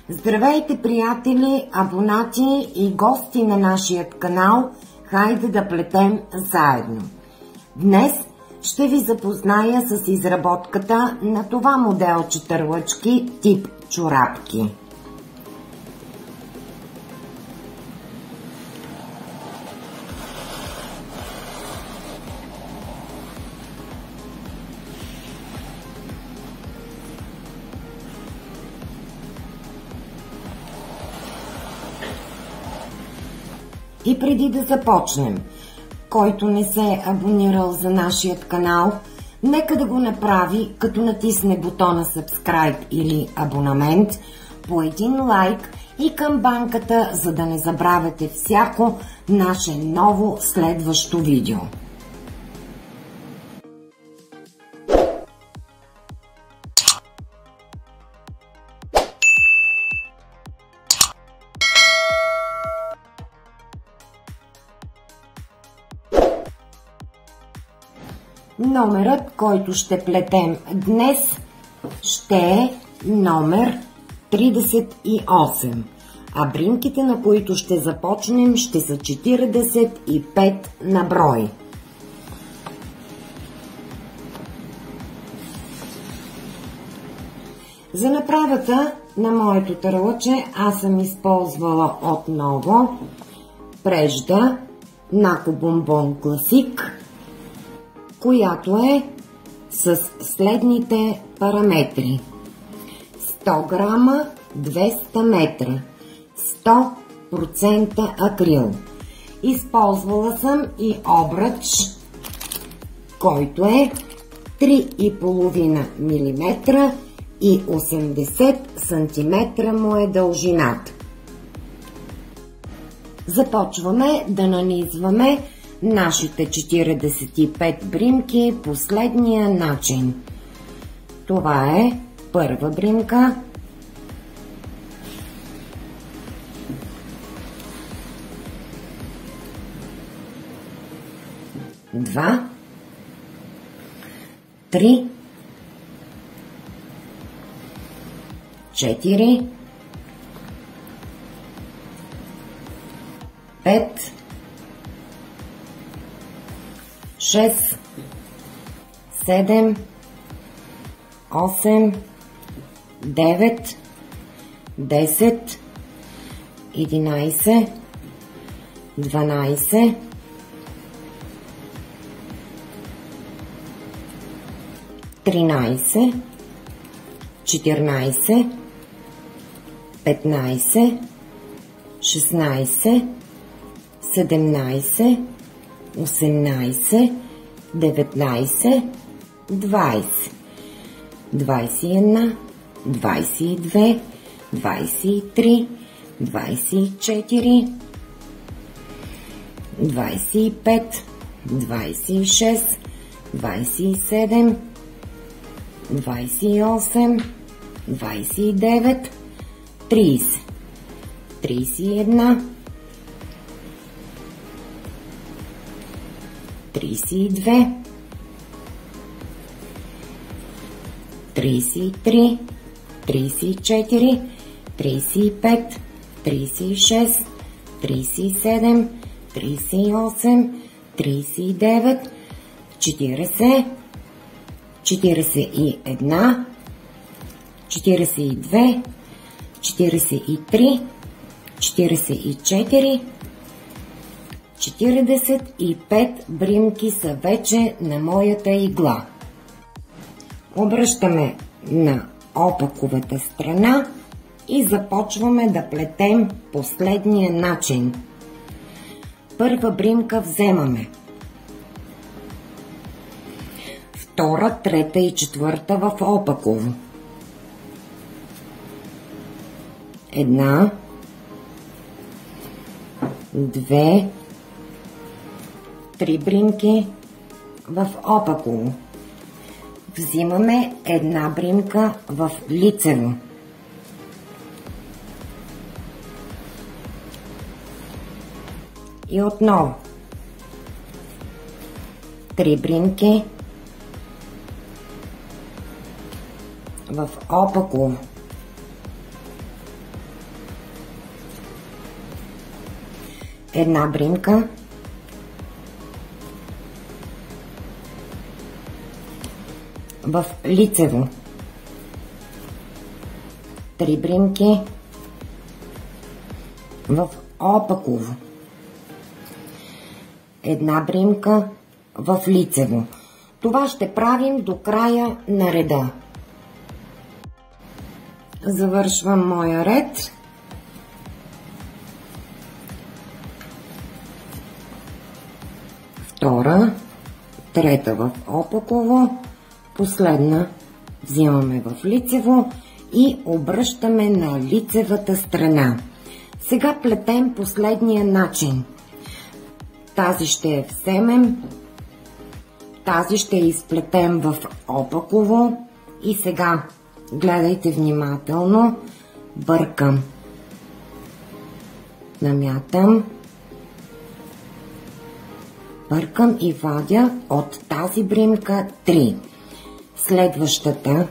Здравейте, приятели, абонати и гости на нашия канал. Хайде да плетем заедно. Днес ще ви запозная с изработката на това моделче търлъчки тип чорапки. И преди да започнем, който не се е абонирал за нашия канал, нека да го направи, като натисне бутона Subscribe или абонамент, по един лайк и камбанката, за да не забравяте всяко наше ново следващо видео. Номерът, който ще плетем днес, ще е номер 38, а бримките, на които ще започнем, ще са 45 на брой. За направата на моето търлъче аз съм използвала отново прежда Нако Бомбон Класик, която е с следните параметри: 100 грама, 200 метра, 100% акрил. Използвала съм и обръч, който е 3,5 мм и 80 см му е дължината. Започваме да нанизваме нашите 45 бримки по следния начин. Това е първа бримка, два, три, 4, 5, 6, 7, 8, 9, 10, 11, 12, 13, 14, 15, 16, 17, 18, 19, 20, 21, 22, 23, 24, 25, 26, 27, 28, 29, 30, 31, 32, 33, 34, 35, 36, 37, 38, 39, 40, 41, 42, 43, 44, 45 бримки са вече на моята игла. Обръщаме на опаковата страна и започваме да плетем последния начин. Първа бримка вземаме, втора, трета и четвърта в опаково. Една, две, три бримки в опаково. Взимаме една бримка в лицево. И отново 3 бримки в опаково. една бримка, в лицево, 3 бримки, в опаково, една бримка, в лицево. Това ще правим до края на реда. Завършвам моя ред. Втора, трета в опаково, последна взимаме в лицево и обръщаме на лицевата страна. Сега плетем последния начин. Тази ще я вземем, тази ще я изплетем в опаково и сега гледайте внимателно, бъркам, намятам, бъркам и вадя от тази бримка 3. Следващата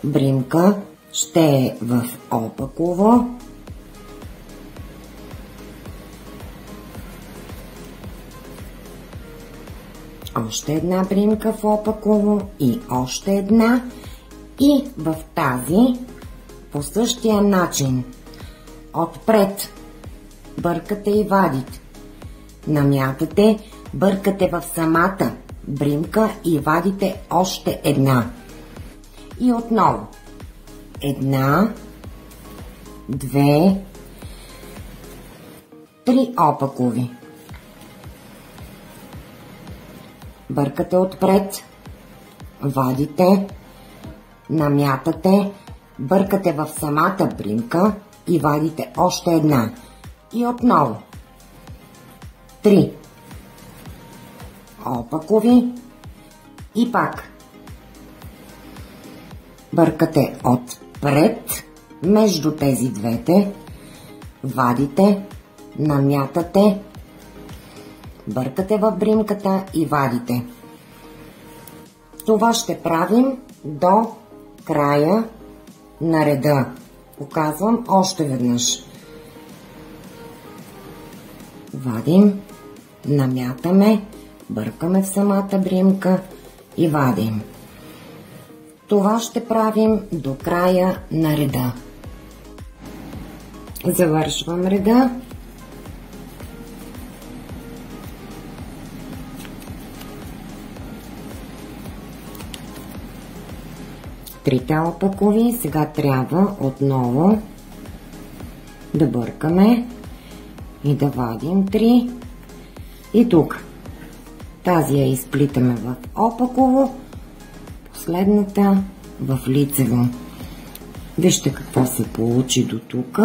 бримка ще е в опаково, още една бримка в опаково и още една, и в тази по същия начин отпред бъркате и вадите, намятате, бъркате в самата бримка и вадите още една. И отново една, две, 3 опакови. Бъркате отпред, вадите, намятате, бъркате в самата бримка и вадите още една. И отново 3 опакови и пак бъркате отпред между тези двете, вадите, намятате, бъркате в бримката и вадите. Това ще правим до края на реда. Показвам още веднъж. Вадим, намятаме, бъркаме в самата бримка и вадим. Това ще правим до края на реда. Завършвам реда. Трите опакови, сега трябва отново да бъркаме и да вадим 3. И тук тази я изплитаме в опаково, последната в лицево. Вижте какво се получи до тук.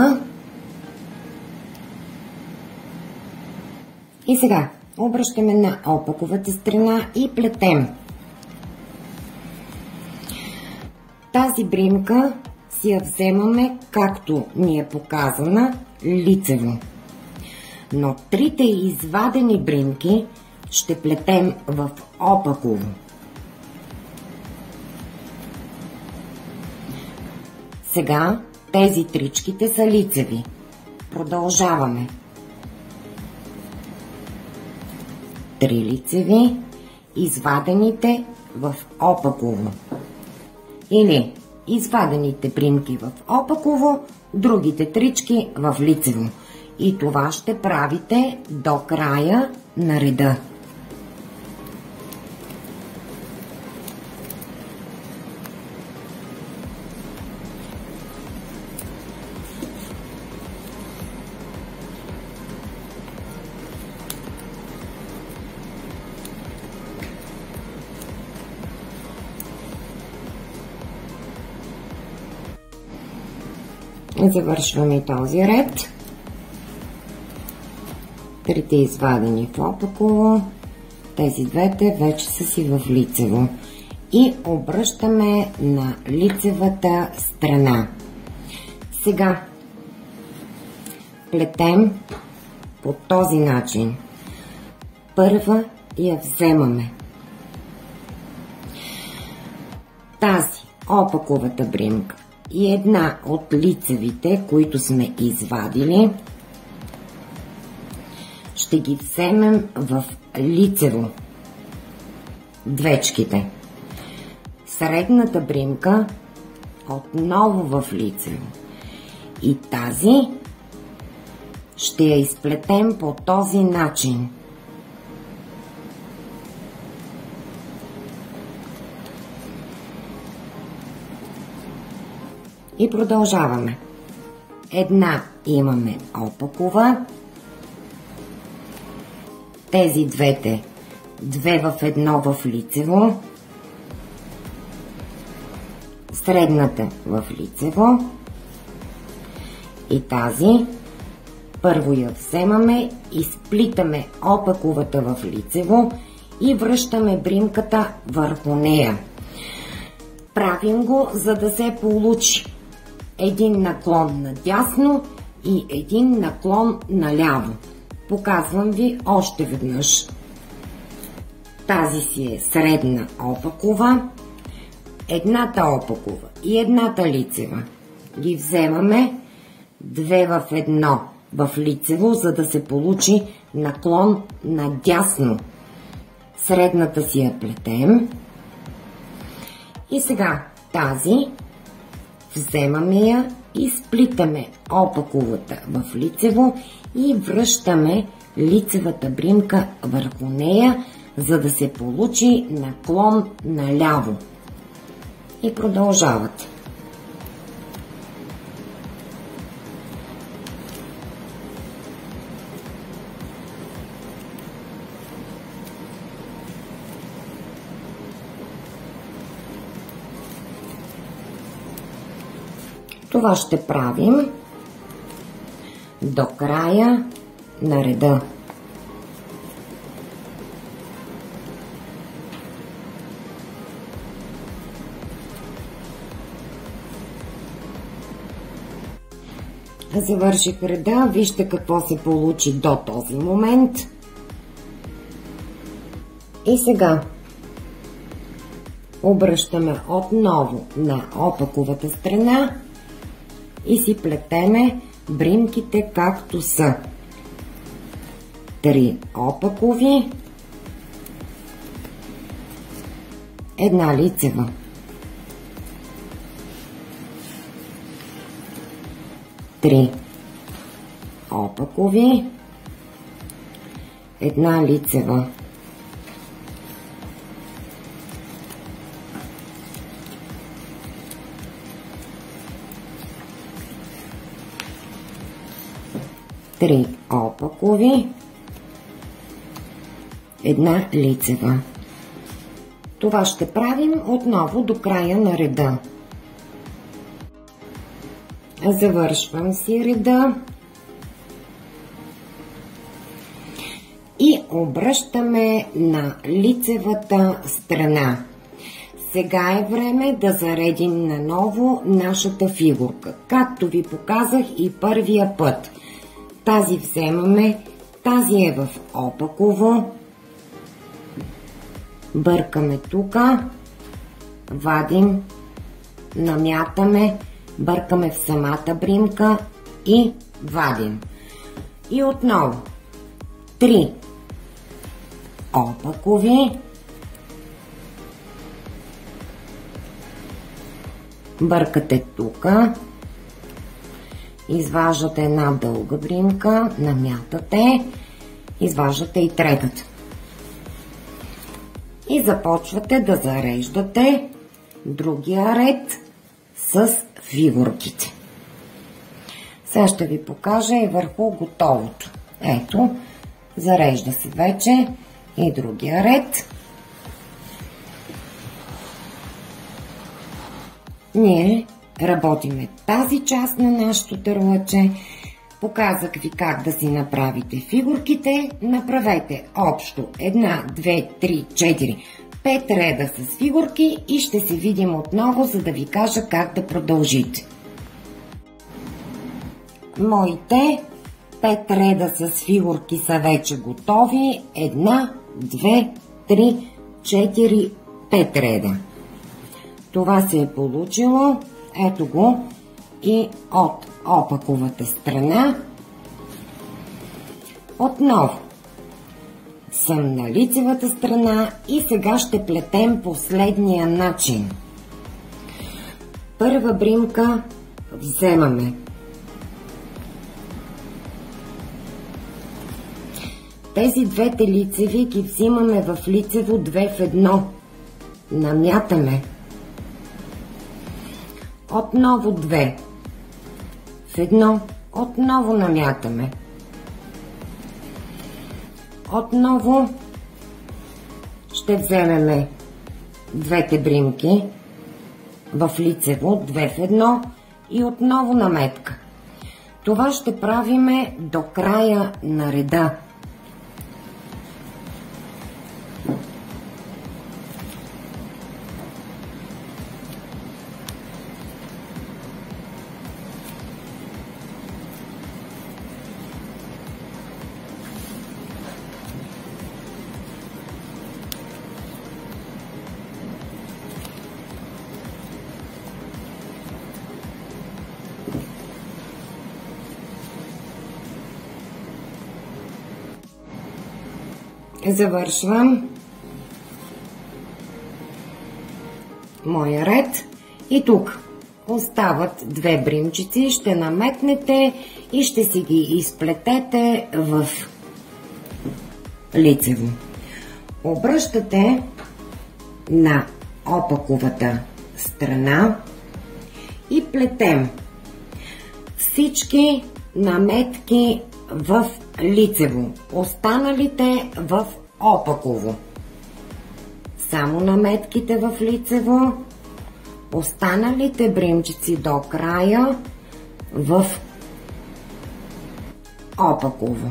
И сега обръщаме на опаковата страна и плетем. Тази бримка си я вземаме, както ни е показана, лицево. Но 3 извадени бримки ще плетем в опаково. Сега тези тричките са лицеви. Продължаваме. 3 лицеви, извадените в опаково. Или извадените бримки в опаково, другите трички в лицево. И това ще правите до края на реда. Завършваме този ред. 3 извадени в опаково, тези двете вече са си в лицево. И обръщаме на лицевата страна. Сега плетем по този начин. Първа я вземаме. Тази опаковата бримка и една от лицевите, които сме извадили, ще ги вземем в лицево. Двечките. Средната бримка отново в лицево. И тази ще я изплетем по този начин. И продължаваме. Една имаме опакова. Тези двете, две в едно в лицево. Средната в лицево. И тази. Първо я вземаме, изплитаме опаковата в лицево и връщаме бримката върху нея. Правим го, за да се получи един наклон надясно и един наклон наляво. Показвам ви още веднъж. Тази си е средна опакова, едната опакова и едната лицева. Ги вземаме две в едно в лицево, за да се получи наклон надясно. Средната си я плетем. И сега тази вземаме я и сплитаме опаковата в лицево и връщаме лицевата бримка върху нея, за да се получи наклон наляво. И продължавате. Това ще правим до края на реда. Завърших реда, вижте какво се получи до този момент. И сега обръщаме отново на опаковата страна и си плетеме бримките както са. 3 опакови, една лицева. Три опакови, една лицева. Три опакови, една лицева. Това ще правим отново до края на реда. Завършвам си реда и обръщаме на лицевата страна. Сега е време да заредим наново нашата фигурка, както ви показах и първия път. Тази вземаме, тази е в опаково, бъркаме тука, вадим, намятаме, бъркаме в самата бримка и вадим. И отново 3 опакови, бъркате тука, изваждате една дълга бримка, намятате, изваждате и третата. И започвате да зареждате другия ред с фигурките. Сега ще ви кажа и върху готовото. Ето, зарежда се вече и другия ред. Ние работиме тази част на нашето търлъче. Показах ви как да си направите фигурките. Направете общо 1, 2, 3, 4, 5 реда с фигурки и ще се видим отново, за да ви кажа как да продължите. Моите 5 реда с фигурки са вече готови. 1, 2, 3, 4, 5 реда. Това се е получило. Ето го и от опаковата страна. Отново съм на лицевата страна и сега ще плетем последния начин. Първа бримка вземаме. Тези двете лицеви ги взимаме в лицево 2 в 1. Намятаме. Отново 2 в 1. Отново намятаме. Отново ще вземем двете бримки в лицево 2 в 1 и отново наметка. Това ще правиме до края на реда. Завършвам моя ред и тук остават две бримчици, ще наметнете и ще си ги изплетете в лицево. Обръщате на опаковата страна и плетем всички наметки в лицево, останалите в опаково. Само наметките в лицево, останалите бримчици до края в опаково.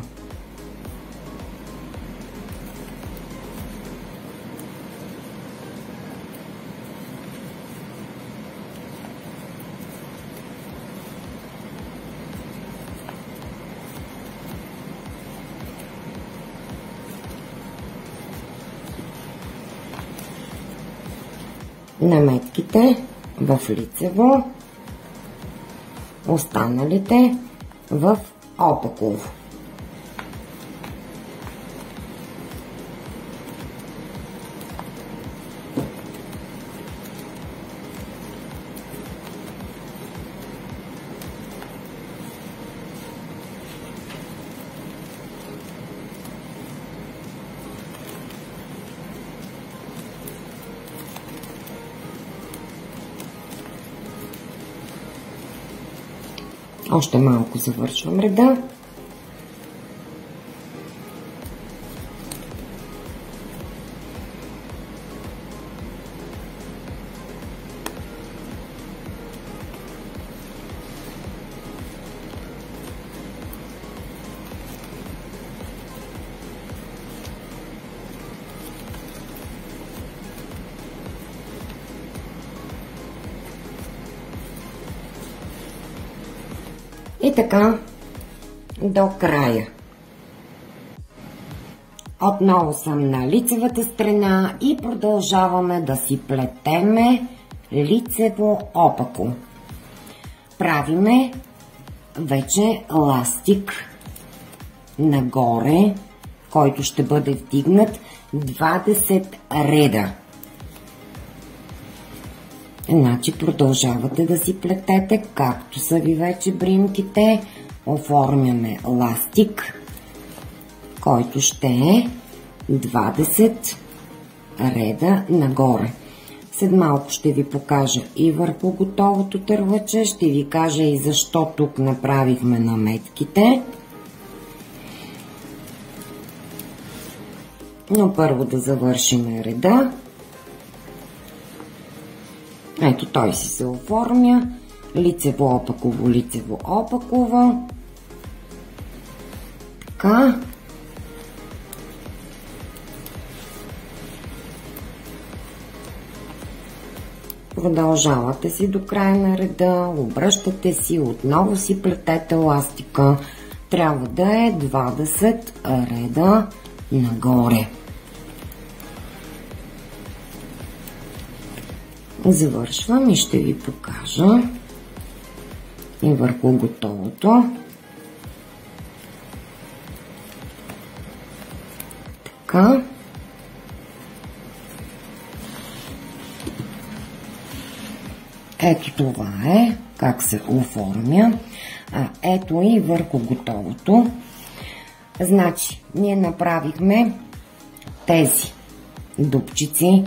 Наметките в лицево, останалите в опаково. Още малко завършвам реда. И така до края. Отново съм на лицевата страна и продължаваме да си плетеме лицево опако. Правиме вече ластик нагоре, който ще бъде вдигнат 20 реда. Значи продължавате да си плетете, както са ви вече бримките. Оформяме ластик, който ще е 20 реда нагоре. След малко ще ви покажа и върху готовото тървъче, ще ви кажа и защо тук направихме наметките. Но първо да завършим реда. Ето той си се оформя. Лицево опаково, лицево опаково. Така. Продължавате си до края на реда, обръщате си, отново си плетете ластика. Трябва да е 20 реда нагоре. Завършвам и ще ви покажа и върху готовото. папка. Ето това е как се оформя. Ето и върху готовото. Значи, ние направихме тези дупчици,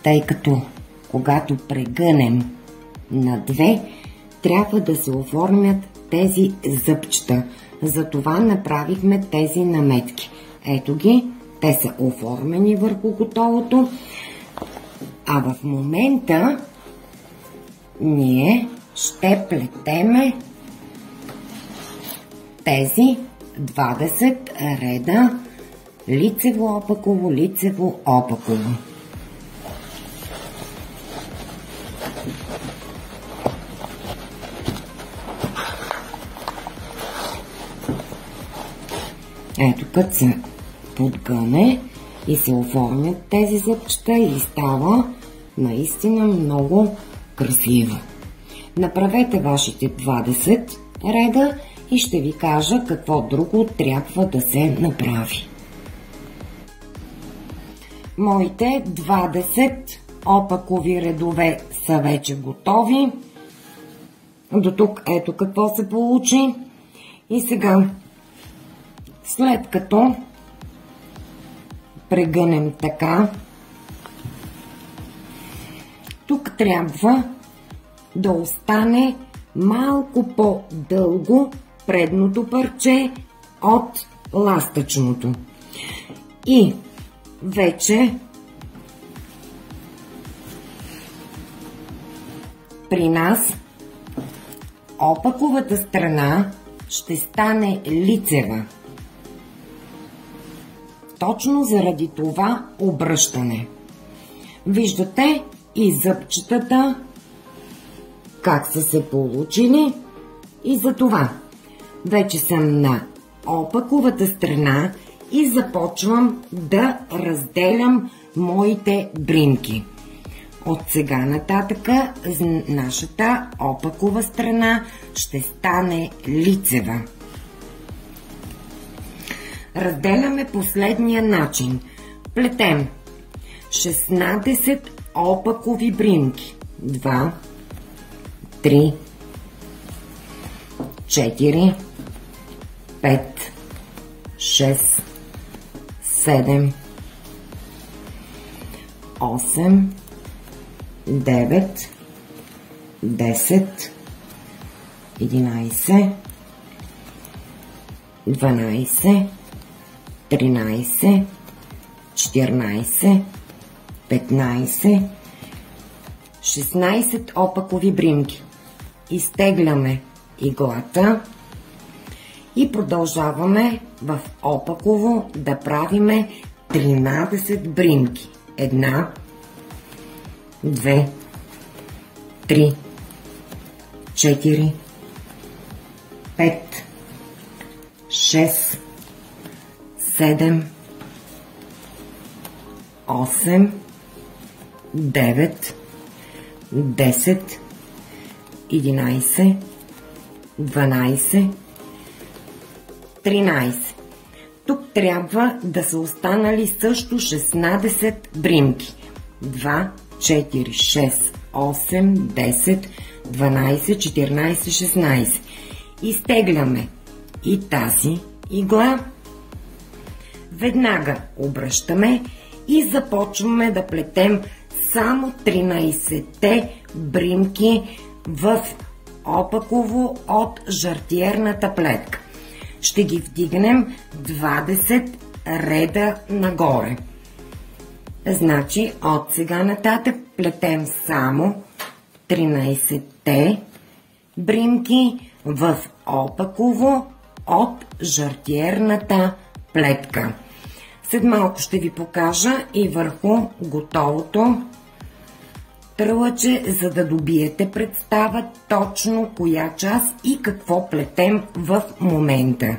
тъй като когато прегънем на две, трябва да се оформят тези зъбчета. Затова направихме тези наметки. Ето ги, те са оформени върху готовото. А в момента ние ще плетеме тези 20 реда лицево-опаково, лицево-опаково. Ето, като се подгъне и се оформят тези зъбчета и става наистина много красиво. Направете вашите 20 реда и ще ви кажа какво друго трябва да се направи. Моите 20 опакови редове са вече готови. До тук ето какво се получи. И сега, след като прегънем така, тук трябва да остане малко по-дълго предното парче от ластъчното. И вече при нас опаковата страна ще стане лицева. Точно заради това обръщане. Виждате и зъбчетата как са се получили и за това вече съм на опаковата страна и започвам да разделям моите бримки. От сега нататъка нашата опакова страна ще стане лицева. Разделяме последния начин. Плетем 16 опакови бримки. 2, 3, 4, 5, 6, 7, 8, 9, 10, 11, 12, 13, 14, 15, 16 опакови бримки. Изтегляме иглата и продължаваме в опаково да правиме 13 бримки. 1, 2, 3, 4, 5, 6, 7, 8, 9, 10, 11, 12, 13. Тук трябва да са останали също 16 бримки. 2, 4, 6, 8, 10, 12, 14, 16. Изтегляме и тази игла. Веднага обръщаме и започваме да плетем само 13-те бримки в опаково от жартиерната плетка. Ще ги вдигнем 20 реда нагоре. Значи от сега нататък плетем само 13-те бримки в опаково от жартиерната плетка. След малко ще ви покажа и върху готовото трълъче, за да добиете представа точно коя част и какво плетем в момента.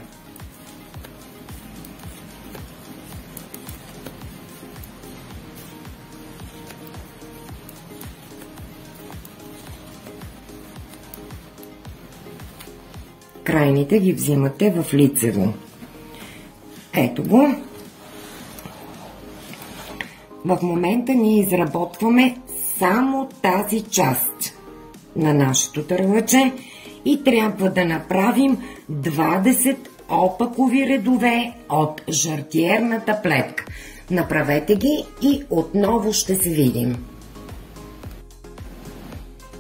Крайните ги взимате в лицево. Ето го. В момента ние изработваме само тази част на нашето търлъче и трябва да направим 20 опакови редове от жартиерната плетка. Направете ги и отново ще се видим.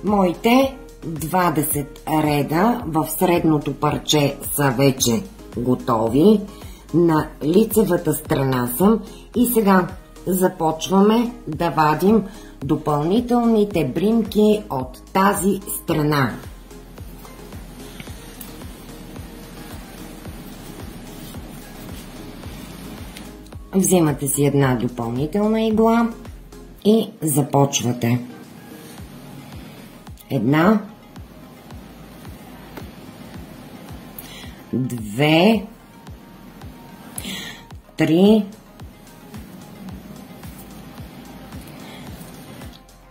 Моите 20 реда в средното парче са вече готови. На лицевата страна съм и сега започваме да вадим допълнителните бримки от тази страна. Вземате си една допълнителна игла и започвате. 1, 2, 3,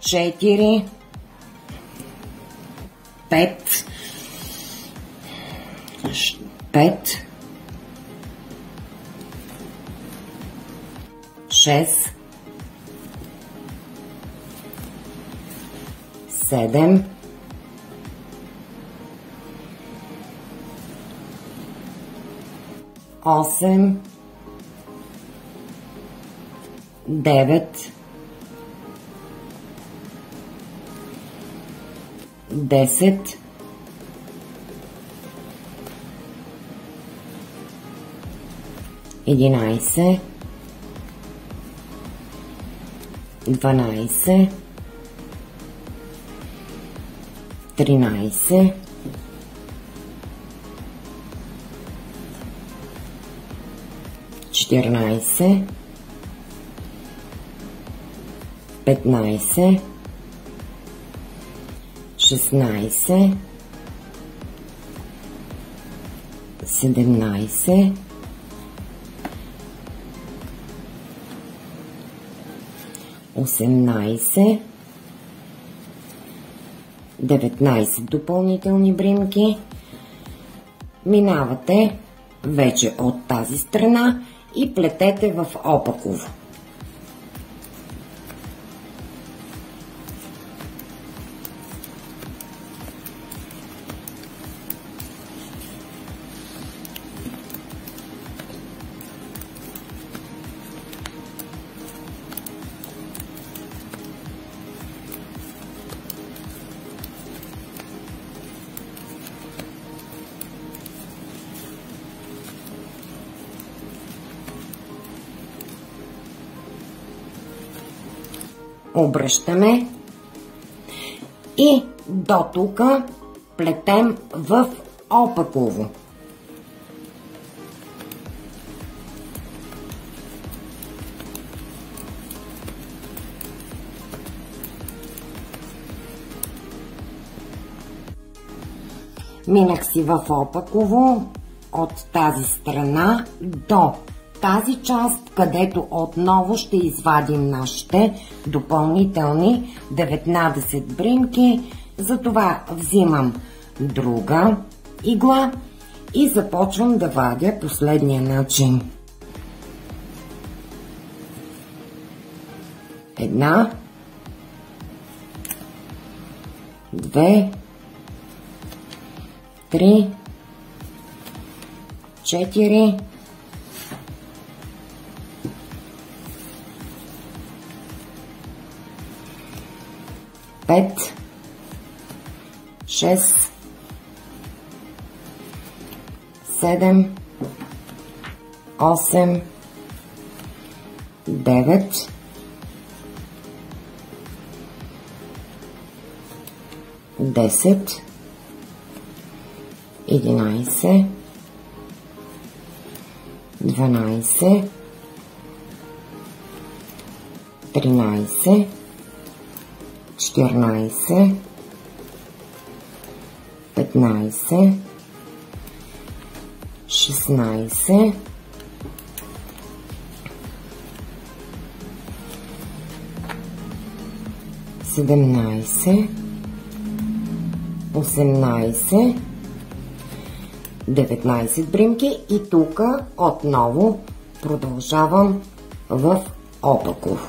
4, 5, 6, 7, 8, 9, 10, 11, 12, 13, 14, 15, 16, 17, 18, 19 допълнителни бримки. Минавате вече от тази страна и плетете в опаково. Обръщаме и до тук плетем в опаково. Минах си в опаково от тази страна до тази част, където отново ще извадим нашите допълнителни 19 бримки. Затова взимам друга игла и започвам да вадя последния начин. 1, 2, 3, 4, 5, 6, 7, 8, 9, 10, 11, 12, 13, 14, 15, 16, 17, 18, 19 бримки и тук отново продължавам в опаково.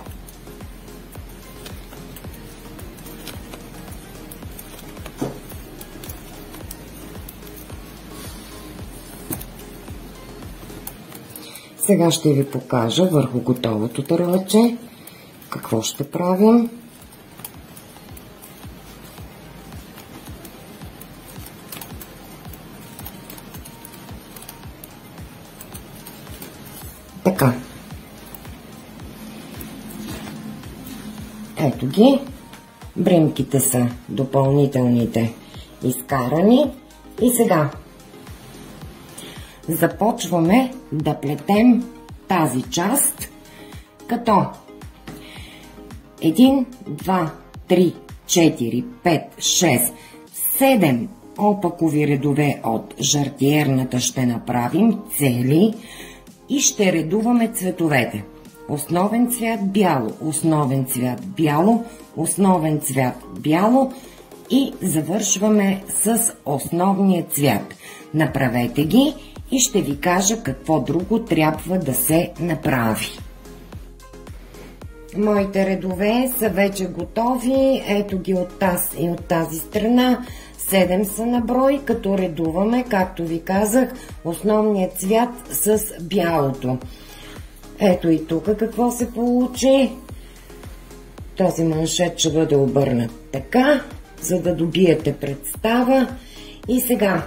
Сега ще ви покажа върху готовото търлаче какво ще правим. Така. Ето ги. Бримките са допълнителните изкарани. И сега започваме да плетем тази част, като 1, 2, 3, 4, 5, 6, 7 опакови редове от жартиерната ще направим цели и ще редуваме цветовете. Основен цвят бяло, основен цвят бяло, основен цвят бяло и завършваме с основния цвят. Направете ги и ще ви кажа какво друго трябва да се направи. Моите редове са вече готови. Ето ги от тази страна. 7 са на брой, като редуваме, както ви казах, основният цвят с бялото. Ето и тук какво се получи. Този маншет ще бъде обърнат така, за да добиете представа. И сега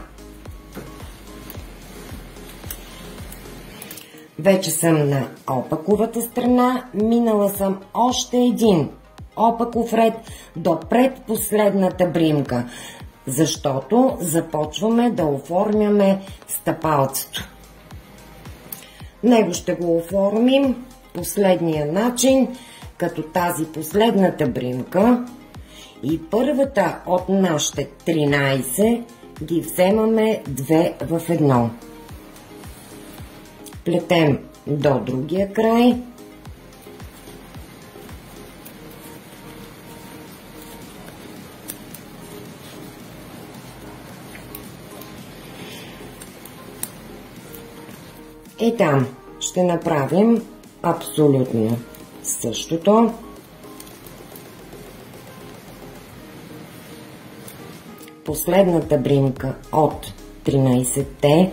вече съм на опаковата страна, минала съм още един опаков ред до предпоследната бримка, защото започваме да оформяме стъпалцето. Него ще го оформим последния начин, като тази последната бримка и първата от нашите 13 ги вземаме 2 в 1. Плетем до другия край. И там ще направим абсолютно същото. Последната бримка от 13-те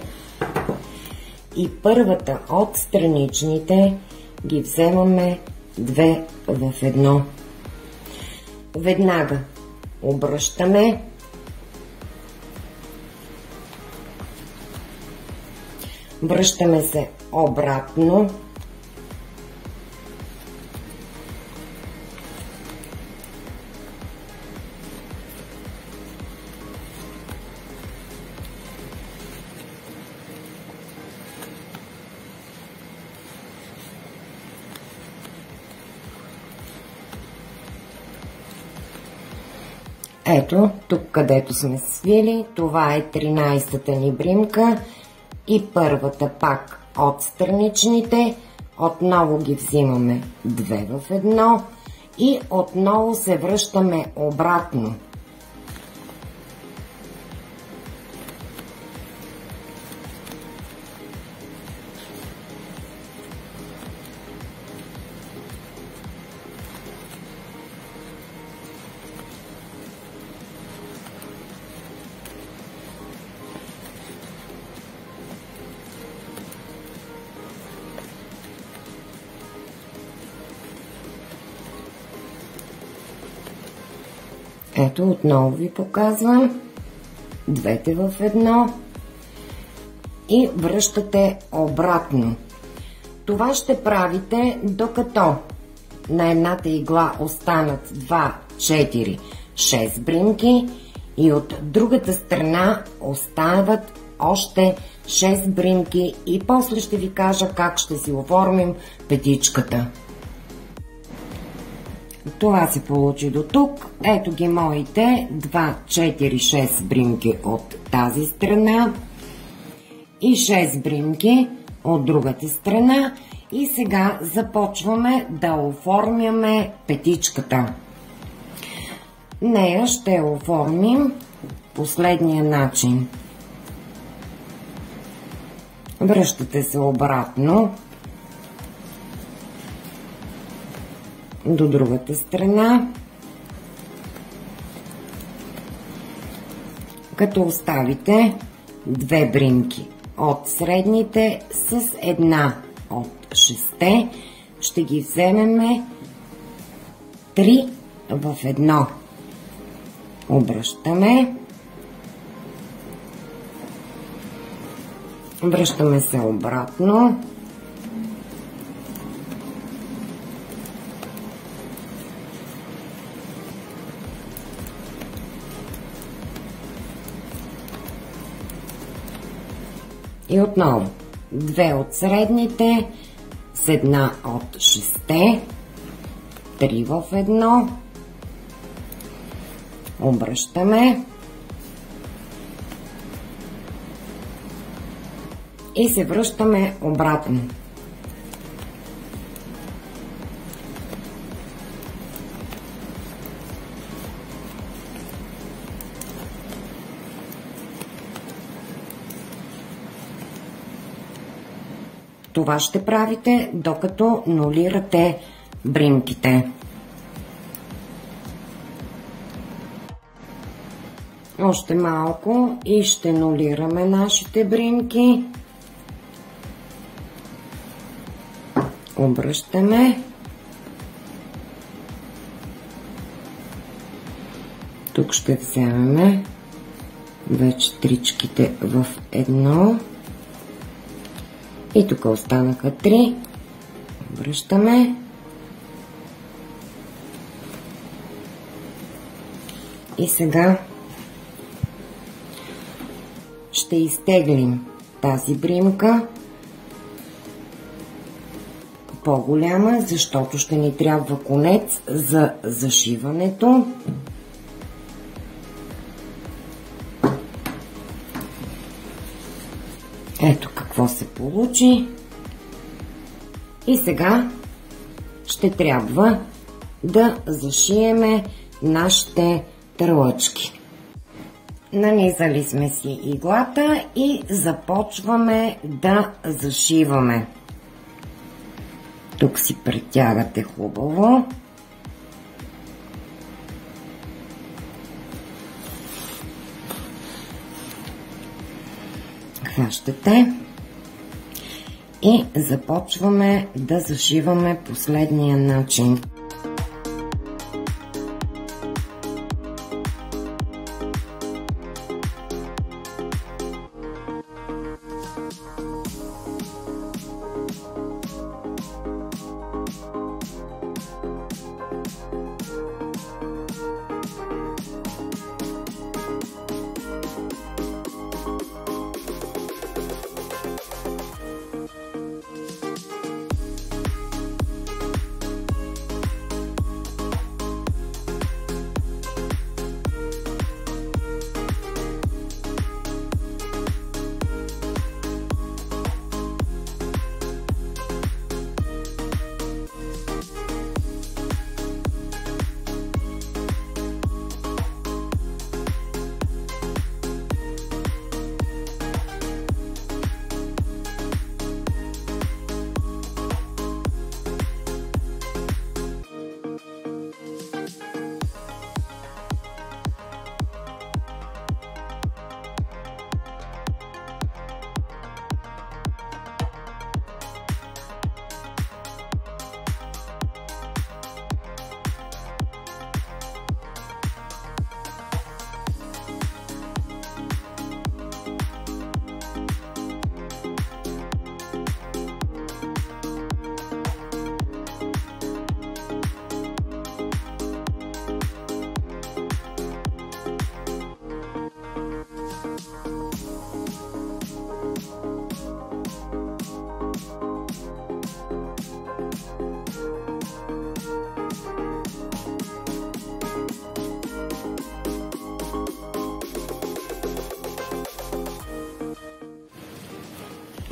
и първата от страничните ги вземаме 2 в 1. Веднага обръщаме. Връщаме се обратно. Ето, тук където сме свили, това е 13-та ни бримка и първата пак от страничните. Отново ги взимаме 2 в 1 и отново се връщаме обратно. Ето, отново ви показвам. 2 в 1 и връщате обратно. Това ще правите докато на едната игла останат 2, 4, 6 бримки и от другата страна остават още 6 бримки и после ще ви кажа как ще си оформим петичката. Това се получи до тук. Ето ги моите 2, 4, 6 бримки от тази страна и 6 бримки от другата страна. И сега започваме да оформяме петичката. Нея ще оформим последния начин. Връщате се обратно до другата страна, като оставите 2 бримки от средните с една от 6 ще ги вземем 3 в 1. Обръщаме. Връщаме се обратно. И отново 2 от средните с 1 от 6, 3 в 1, обръщаме и се връщаме обратно. Това ще правите, докато нулирате бримките. Още малко и ще нулираме нашите бримки. Обръщаме. Тук ще вземем вече тричките в 1. И тук останаха 3. Връщаме. И сега ще изтеглим тази бримка по-голяма, защото ще ни трябва конец за зашиването. Ето какво се получи. И сега ще трябва да зашиеме нашите търлъчки. Нанизали сме си иглата и започваме да зашиваме. Тук си притягате хубаво. Хващате и започваме да зашиваме последния начин.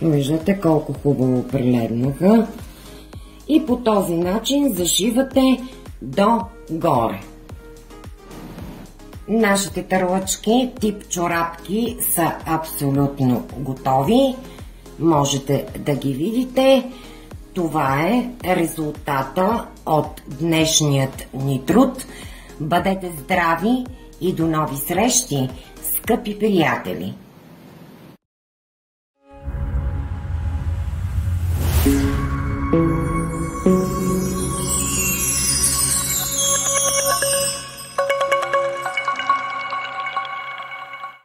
Виждате колко хубаво прилегнаха. И по този начин зашивате догоре. Нашите търлъчки тип чорапки са абсолютно готови. Можете да ги видите. Това е резултата от днешният ни труд. Бъдете здрави и до нови срещи, скъпи приятели!